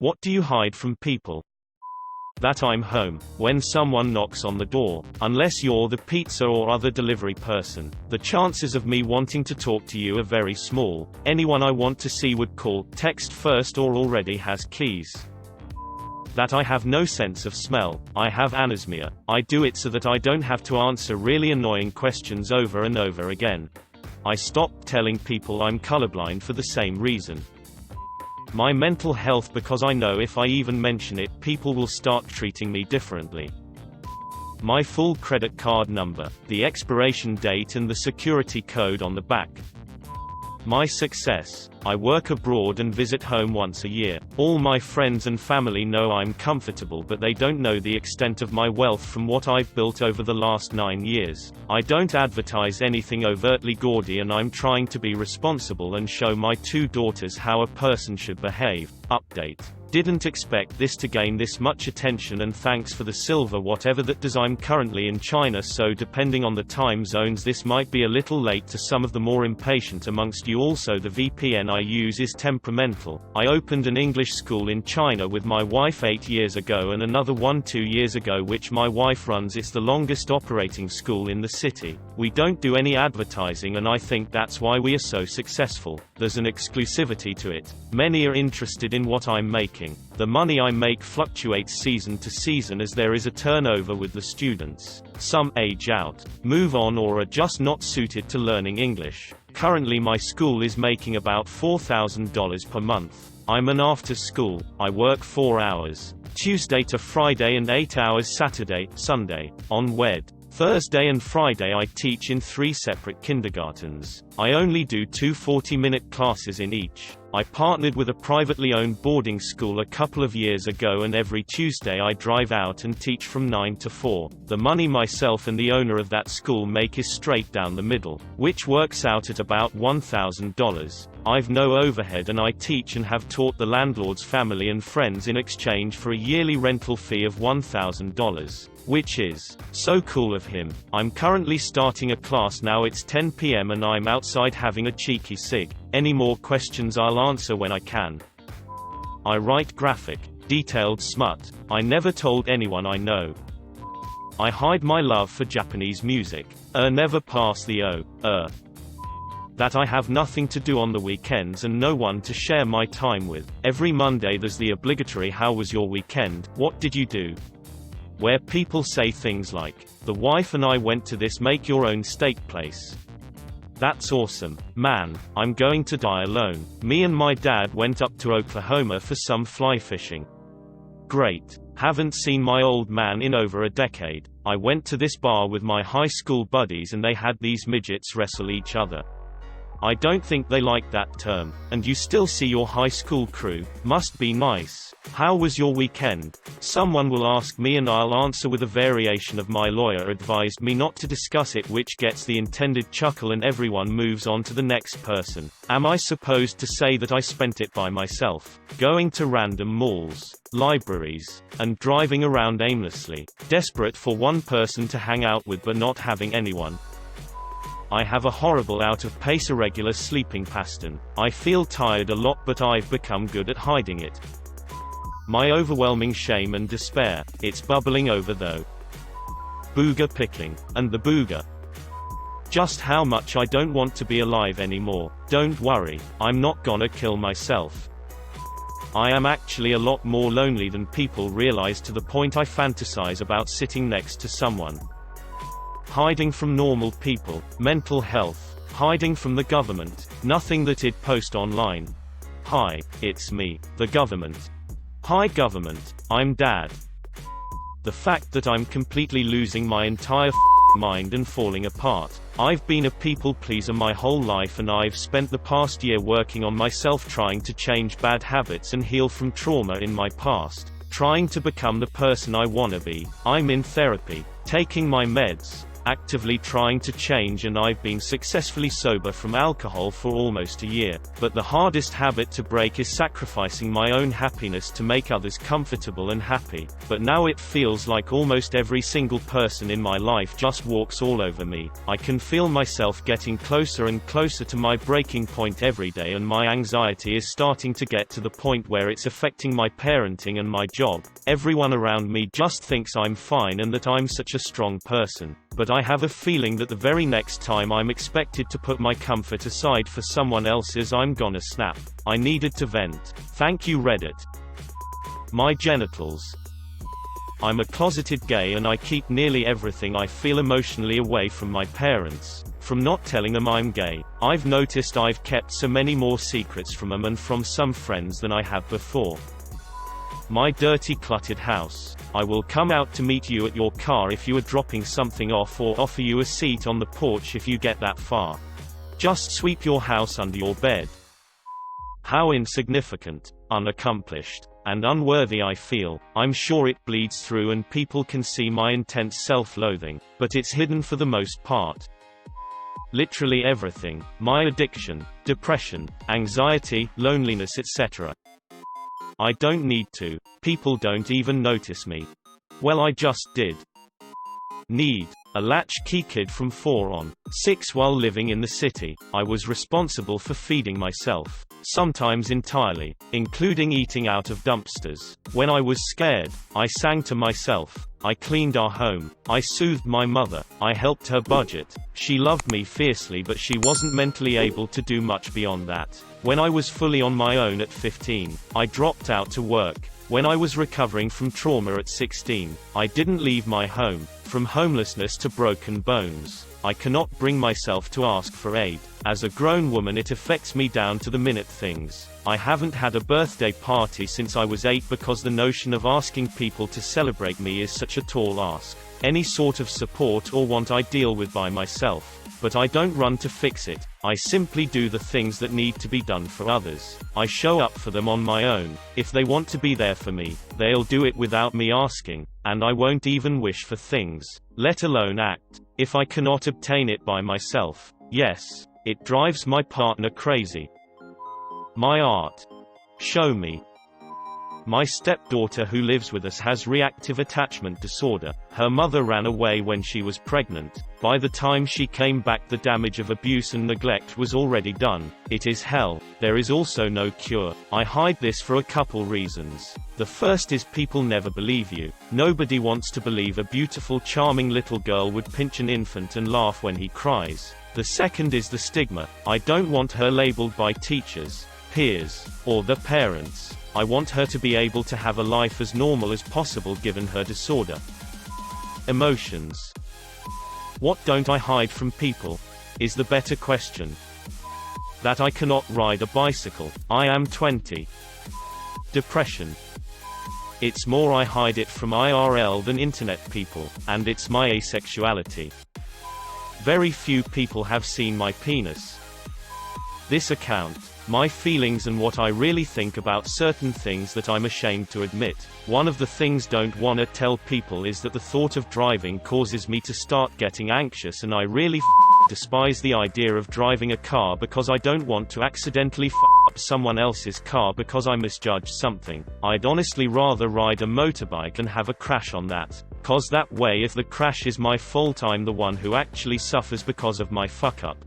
What do you hide from people? That I'm home when someone knocks on the door. Unless you're the pizza or other delivery person, the chances of me wanting to talk to you are very small. Anyone I want to see would call, text first, or already has keys. That I have no sense of smell. I have anosmia. I do it so that I don't have to answer really annoying questions over and over again. I stopped telling people I'm colorblind for the same reason. My mental health, because I know if I even mention it, people will start treating me differently. My full credit card number, the expiration date and the security code on the back. My success. I work abroad and visit home once a year. All my friends and family know I'm comfortable, but they don't know the extent of my wealth from what I've built over the last 9 years. I don't advertise anything overtly gaudy, and I'm trying to be responsible and show my 2 daughters how a person should behave. Update. Didn't expect this to gain this much attention, and thanks for the silver whatever that does. I'm currently in China, so depending on the time zones this might be a little late to some of the more impatient amongst you. Also, the VPN I use is temperamental. I opened an English school in China with my wife 8 years ago and another one 2 years ago, which my wife runs. It's the longest operating school in the city. We don't do any advertising, and I think that's why we are so successful. There's an exclusivity to it. Many are interested in what I'm making. The money I make fluctuates season to season as there is a turnover with the students. Some age out, move on, or are just not suited to learning English. Currently my school is making about $4,000 per month. I'm an after school. I work 4 hours, Tuesday to Friday, and 8 hours Saturday, Sunday. On Thursday and Friday I teach in 3 separate kindergartens. I only do 2 40-minute classes in each. I partnered with a privately owned boarding school a couple of years ago, and every Tuesday I drive out and teach from 9 to 4. The money myself and the owner of that school make is straight down the middle, which works out at about $1,000. I've no overhead, and I teach and have taught the landlord's family and friends in exchange for a yearly rental fee of $1,000. Which is so cool of him. I'm currently starting a class now. It's 10 p.m. and I'm outside having a cheeky cig. Any more questions I'll answer when I can. I write graphic, detailed smut. I never told anyone I know. I hide my love for Japanese music. Never pass the That I have nothing to do on the weekends and no one to share my time with. Every Monday there's the obligatory "How was your weekend? What did you do?" where people say things like, "The wife and I went to this make your own steak place. That's awesome. Man, I'm going to die alone. Me and my dad went up to Oklahoma for some fly fishing. Great. Haven't seen my old man in over a decade. I went to this bar with my high school buddies and they had these midgets wrestle each other. I don't think they like that term. And you still see your high school crew. Must be nice. How was your weekend?" Someone will ask me and I'll answer with a variation of "My lawyer advised me not to discuss it," which gets the intended chuckle and everyone moves on to the next person. Am I supposed to say that I spent it by myself, going to random malls, libraries, and driving around aimlessly, desperate for one person to hang out with but not having anyone? I have a horrible out-of-pace irregular sleeping pattern. I feel tired a lot, but I've become good at hiding it. My overwhelming shame and despair. It's bubbling over though. Booger picking. And the booger. Just how much I don't want to be alive anymore. Don't worry, I'm not gonna kill myself. I am actually a lot more lonely than people realize, to the point I fantasize about sitting next to someone. Hiding from normal people. Mental health. Hiding from the government. Nothing that it'd post online. Hi, it's me, the government. Hi government, I'm Dad. The fact that I'm completely losing my entire mind and falling apart. I've been a people pleaser my whole life, and I've spent the past year working on myself, trying to change bad habits and heal from trauma in my past. Trying to become the person I wanna be. I'm in therapy, taking my meds, actively trying to change, and I've been successfully sober from alcohol for almost a year. But the hardest habit to break is sacrificing my own happiness to make others comfortable and happy. But now it feels like almost every single person in my life just walks all over me. I can feel myself getting closer and closer to my breaking point every day, and my anxiety is starting to get to the point where it's affecting my parenting and my job. Everyone around me just thinks I'm fine and that I'm such a strong person. But I have a feeling that the very next time I'm expected to put my comfort aside for someone else's, I'm gonna snap. I needed to vent. Thank you, Reddit. My genitals. I'm a closeted gay, and I keep nearly everything I feel emotionally away from my parents. From not telling them I'm gay, I've noticed I've kept so many more secrets from them and from some friends than I have before. My dirty, cluttered house. I will come out to meet you at your car if you are dropping something off, or offer you a seat on the porch if you get that far. Just sweep your house under your bed. How insignificant, unaccomplished, and unworthy I feel. I'm sure it bleeds through and people can see my intense self-loathing, but it's hidden for the most part. Literally everything. My addiction, depression, anxiety, loneliness, etc. I don't need to. People don't even notice me. Well, I just did. Need. A latchkey kid from 4 on 6 while living in the city. I was responsible for feeding myself, sometimes entirely, including eating out of dumpsters. When I was scared, I sang to myself. I cleaned our home. I soothed my mother. I helped her budget. She loved me fiercely, but she wasn't mentally able to do much beyond that. When I was fully on my own at 15, I dropped out to work. When I was recovering from trauma at 16, I didn't leave my home. From homelessness to broken bones, I cannot bring myself to ask for aid. As a grown woman, it affects me down to the minute things. I haven't had a birthday party since I was 8 because the notion of asking people to celebrate me is such a tall ask. Any sort of support or want I deal with by myself. But I don't run to fix it. I simply do the things that need to be done for others. I show up for them on my own. If they want to be there for me, they'll do it without me asking, and I won't even wish for things, let alone act, if I cannot obtain it by myself. Yes, it drives my partner crazy. My art. Show me. My stepdaughter who lives with us has reactive attachment disorder. Her mother ran away when she was pregnant. By the time she came back, the damage of abuse and neglect was already done. It is hell. There is also no cure. I hide this for a couple reasons. The first is people never believe you. Nobody wants to believe a beautiful, charming little girl would pinch an infant and laugh when he cries. The second is the stigma. I don't want her labeled by teachers, peers, or the parents. I want her to be able to have a life as normal as possible given her disorder. Emotions. What don't I hide from people? Is the better question. That I cannot ride a bicycle. I am 20. Depression. It's more I hide it from IRL than internet people, and it's my asexuality. Very few people have seen my penis. This account. My feelings and what I really think about certain things that I'm ashamed to admit. One of the things don't wanna tell people is that the thought of driving causes me to start getting anxious, and I really despise the idea of driving a car because I don't want to accidentally up someone else's car because I misjudged something. I'd honestly rather ride a motorbike and have a crash on that. Cause that way if the crash is my fault, I'm the one who actually suffers because of my fuck up.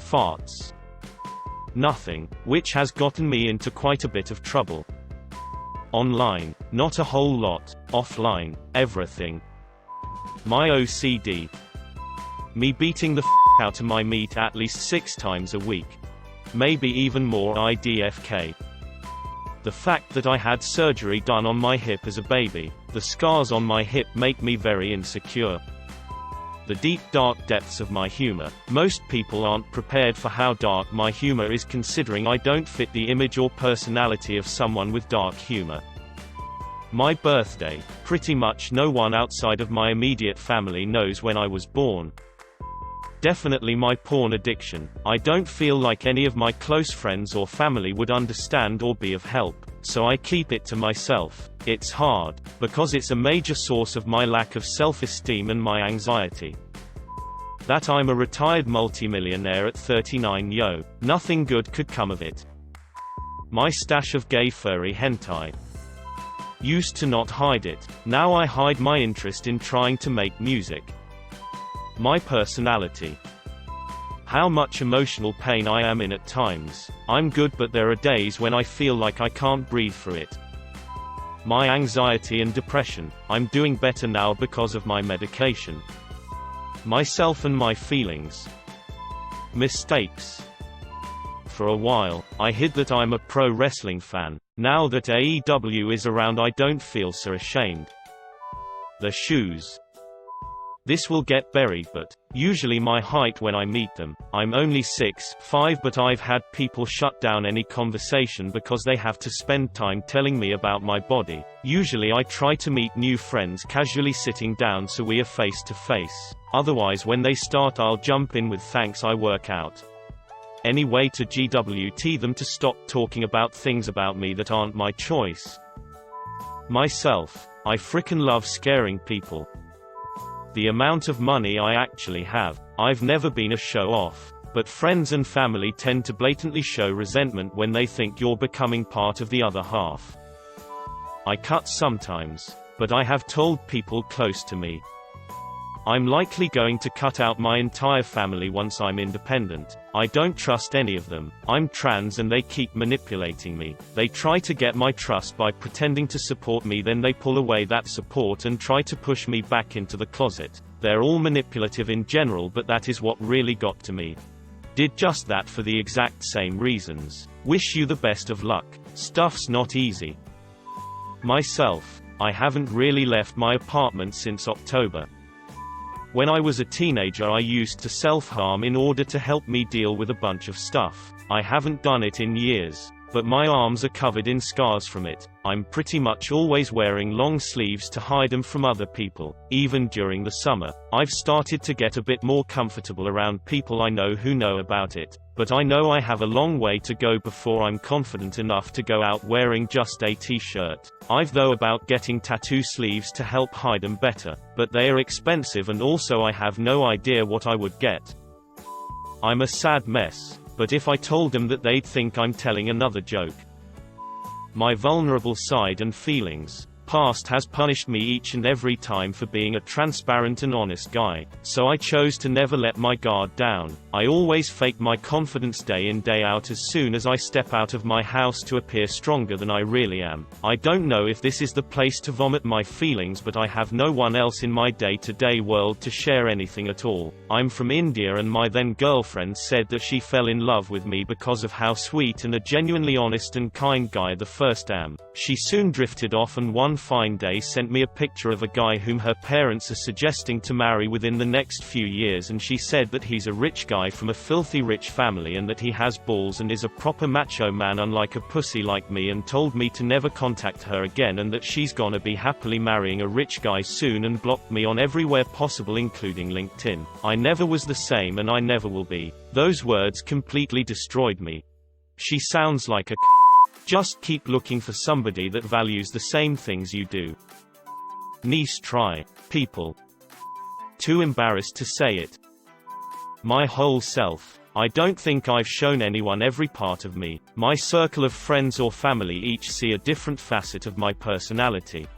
Farts. Nothing, which has gotten me into quite a bit of trouble. Online, not a whole lot. Offline, everything. My OCD. Me beating the out of my meat at least 6 times a week. Maybe even more IDFK. The fact that I had surgery done on my hip as a baby. The scars on my hip make me very insecure. The deep, dark depths of my humor. Most people aren't prepared for how dark my humor is, considering I don't fit the image or personality of someone with dark humor. My birthday. Pretty much no one outside of my immediate family knows when I was born. Definitely my porn addiction. I don't feel like any of my close friends or family would understand or be of help. so I keep it to myself. It's hard, because it's a major source of my lack of self-esteem and my anxiety. That I'm a retired multimillionaire at 39, yo. Nothing good could come of it. My stash of gay furry hentai. Used to not hide it. Now I hide my interest in trying to make music. My personality. How much emotional pain I am in at times. I'm good, but there are days when I feel like I can't breathe through it. My anxiety and depression. I'm doing better now because of my medication. Myself and my feelings. Mistakes. For a while, I hid that I'm a pro wrestling fan. Now that AEW is around, I don't feel so ashamed. The shoes. This will get buried, but usually my height when I meet them. I'm only 6'5", but I've had people shut down any conversation because they have to spend time telling me about my body. Usually I try to meet new friends casually sitting down so we are face to face. Otherwise when they start I'll jump in with thanks, I work out. Any way to GWT them to stop talking about things about me that aren't my choice. Myself. I frickin' love scaring people. The amount of money I actually have. I've never been a show-off. But friends and family tend to blatantly show resentment when they think you're becoming part of the other half. I cut sometimes. But I have told people close to me. I'm likely going to cut out my entire family once I'm independent. I don't trust any of them. I'm trans and they keep manipulating me. They try to get my trust by pretending to support me, then they pull away that support and try to push me back into the closet. They're all manipulative in general, but that is what really got to me. Did just that for the exact same reasons. Wish you the best of luck. Stuff's not easy. Myself. I haven't really left my apartment since October. When I was a teenager I used to self-harm in order to help me deal with a bunch of stuff. I haven't done it in years. But my arms are covered in scars from it. I'm pretty much always wearing long sleeves to hide them from other people. Even during the summer, I've started to get a bit more comfortable around people I know who know about it. But I know I have a long way to go before I'm confident enough to go out wearing just a t-shirt. I've thought about getting tattoo sleeves to help hide them better, but they are expensive and also I have no idea what I would get. I'm a sad mess. But if I told them that they'd think I'm telling another joke. My vulnerable side and feelings. Past has punished me each and every time for being a transparent and honest guy, so I chose to never let my guard down. I always fake my confidence day in day out as soon as I step out of my house to appear stronger than I really am. I don't know if this is the place to vomit my feelings, but I have no one else in my day-to-day world to share anything at all. I'm from India and my then girlfriend said that she fell in love with me because of how sweet and a genuinely honest and kind guy the first am. She soon drifted off and one fine day sent me a picture of a guy whom her parents are suggesting to marry within the next few years, and she said that he's a rich guy from a filthy rich family and that he has balls and is a proper macho man unlike a pussy like me, and told me to never contact her again and that she's gonna be happily marrying a rich guy soon, and blocked me on everywhere possible including LinkedIn. I never was the same and I never will be. Those words completely destroyed me. She sounds like a Just keep looking for somebody that values the same things you do. Nice try. People. Too embarrassed to say it. My whole self. I don't think I've shown anyone every part of me. My circle of friends or family each see a different facet of my personality.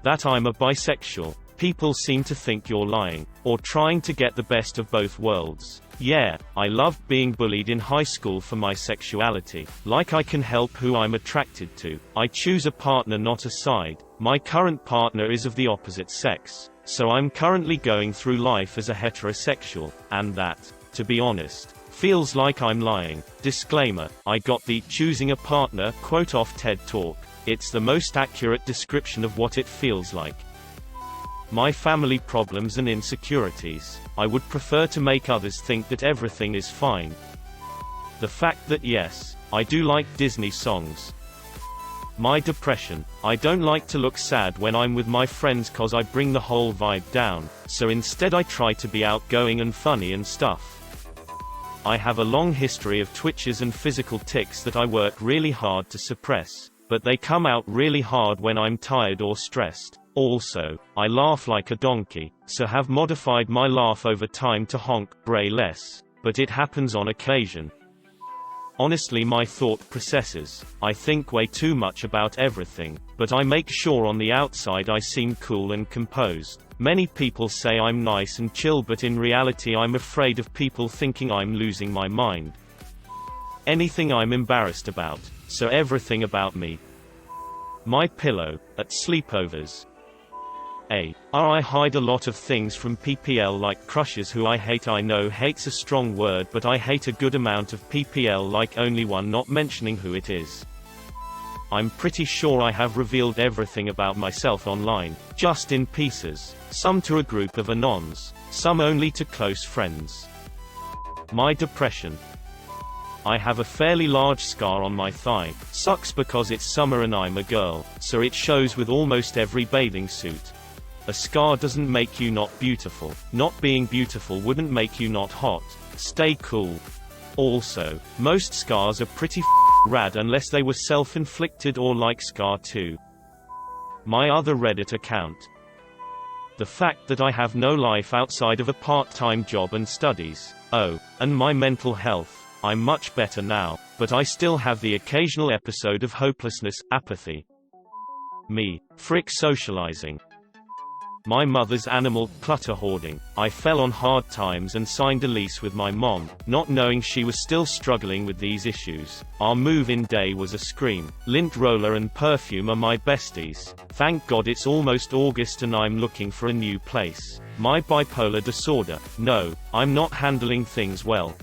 That I'm a bisexual. People seem to think you're lying, or trying to get the best of both worlds. Yeah, I loved being bullied in high school for my sexuality. Like I can help who I'm attracted to. I choose a partner, not a side. My current partner is of the opposite sex. So I'm currently going through life as a heterosexual, and that, to be honest, feels like I'm lying. Disclaimer, I got the choosing a partner quote off TED Talk. It's the most accurate description of what it feels like. My family problems and insecurities. I would prefer to make others think that everything is fine. The fact that yes, I do like Disney songs. My depression. I don't like to look sad when I'm with my friends cause I bring the whole vibe down, so instead I try to be outgoing and funny and stuff. I have a long history of twitches and physical tics that I work really hard to suppress. but they come out really hard when I'm tired or stressed. Also, I laugh like a donkey, so have modified my laugh over time to honk, bray less, but it happens on occasion. Honestly, my thought processes. I think way too much about everything, but I make sure on the outside I seem cool and composed. Many people say I'm nice and chill, but in reality I'm afraid of people thinking I'm losing my mind. Anything I'm embarrassed about, so everything about me. My pillow, at sleepovers. I hide a lot of things from PPL, like crushes who I hate. I know hate's a strong word, but I hate a good amount of PPL, like only one, not mentioning who it is. I'm pretty sure I have revealed everything about myself online, just in pieces. Some to a group of anons, some only to close friends. My depression. I have a fairly large scar on my thigh. Sucks because it's summer and I'm a girl, so it shows with almost every bathing suit. A scar doesn't make you not beautiful. Not being beautiful wouldn't make you not hot. Stay cool. Also, most scars are pretty rad unless they were self-inflicted or like Scar 2. My other Reddit account. The fact that I have no life outside of a part-time job and studies. Oh, and my mental health. I'm much better now, but I still have the occasional episode of hopelessness, apathy. Me. Frick socializing. My mother's animal clutter hoarding. I fell on hard times and signed a lease with my mom, not knowing she was still struggling with these issues. Our move-in day was a scream. Lint roller and perfume are my besties. Thank God it's almost August and I'm looking for a new place. My bipolar disorder. No, I'm not handling things well.